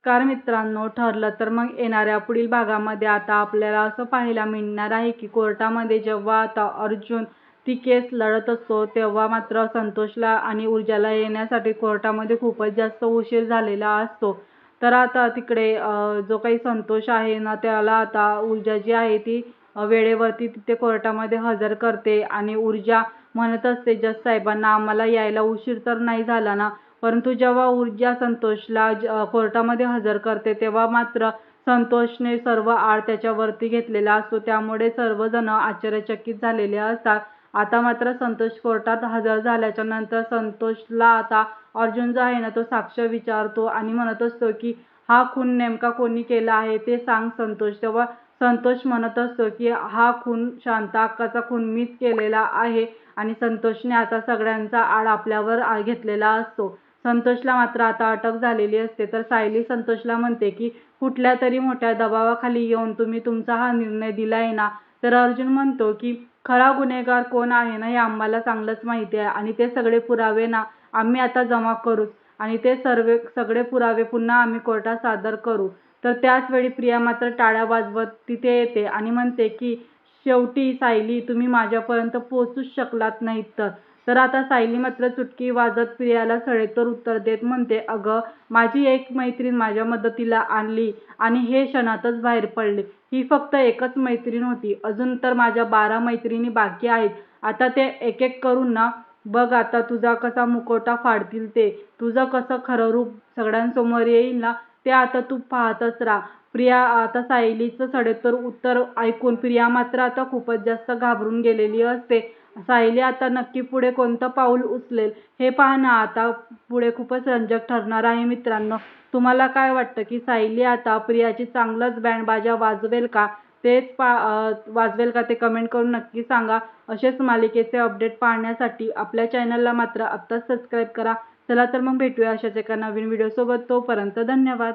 नमस्कार मित्रांनो, ठरलं तर मग येणाऱ्या पुढील भागामध्ये आता आपल्याला असं पाहायला मिळणार आहे की कोर्टामध्ये जेव्हा आता अर्जुन ती केस लढत असतो तेव्हा मात्र संतोषला आणि ऊर्जाला येण्यासाठी कोर्टामध्ये खूपच जास्त उशीर झालेला असतो. तर आता तिकडे जो काही संतोष आहे ना त्याला आता ऊर्जा जी आहे ती वेळेवरती तिथे कोर्टामध्ये हजर करते आणि ऊर्जा म्हणत असते जज साहेबांना, आम्हाला यायला उशीर तर नाही झाला ना. परंतु जेव्हा ऊर्जा संतोषला कोर्टामध्ये हजर करते तेव्हा मात्र संतोषने सर्व आळ त्याच्यावरती घेतलेला असतो. त्यामुळे सर्वजण आश्चर्यचकित झालेले असतात. आता मात्र संतोष कोर्टात हजर झाल्याच्या नंतर संतोषला आता अर्जुन जो आहे ना तो साक्ष विचारतो आणि म्हणत असतो की हा खून नेमका कोणी केला आहे ते सांग संतोष. तेव्हा संतोष म्हणत असतो की हा खून शांता अक्काचा खून मीच केलेला आहे आणि संतोषने आता सगळ्यांचा आळ आपल्यावर घेतलेला असतो. संतोषला मात्र आता अटक झालेली असते. तर सायली संतोषला म्हणते की कुठल्या तरी मोठ्या दबावाखाली येऊन तुम्ही तुमचा हा निर्णय दिलाय ना. तर अर्जुन म्हणतो की खरा गुन्हेगार कोण आहे ना हे आम्हाला चांगलंच माहिती आहे आणि ते सगळे पुरावे ना आम्ही आता जमा करूच आणि ते सगळे पुरावे पुन्हा आम्ही कोर्टात सादर करू. तर त्याच वेळी प्रिया मात्र टाळ्या वाजवत तिथे येते आणि म्हणते की शेवटी सायली तुम्ही माझ्यापर्यंत पोहोचूच शकलात नाहीत तर. तर आता सायली मात्र चुटकी वाजत प्रियाला सडेतोड उत्तर देत म्हणते, अगं माझी एक मैत्रीण माझ्या मदतीला आली आणि हे क्षणातच बाहेर पडले. ही फक्त एकच मैत्रीण होती. अजून तर माझ्या 12 मैत्रिणी बाकी आहेत. आता ते एक एक करून ना बघ आता तुझा कसा मुखवटा फाडतील ते. तुझं कसं खरं रूप सगळ्यांसमोर येईल ना ते आता तू पाहतच राहा. प्रिया आता सायलीचं सडेतोड उत्तर ऐकून प्रिया मात्र आता खूपच जास्त घाबरून गेलेली असते. सायली आता नक्की पुढे कोणतं पाऊल उचलेल हे पाहणं आता पुढे खूपच रंजक ठरणार आहे मित्रांनो. तुम्हाला काय वाटतं की सायली आता प्रियाची चांगलंच बँड बाजा वाजवेल का? वाजवेल का ते कमेंट करून नक्की सांगा. असेच मालिकेचे अपडेट पाहण्यासाठी आपल्या चॅनलला मात्र आत्ताच सबस्क्राईब करा. चला तर मग भेटूया अशाच एका नवीन व्हिडिओसोबत. तोपर्यंत धन्यवाद.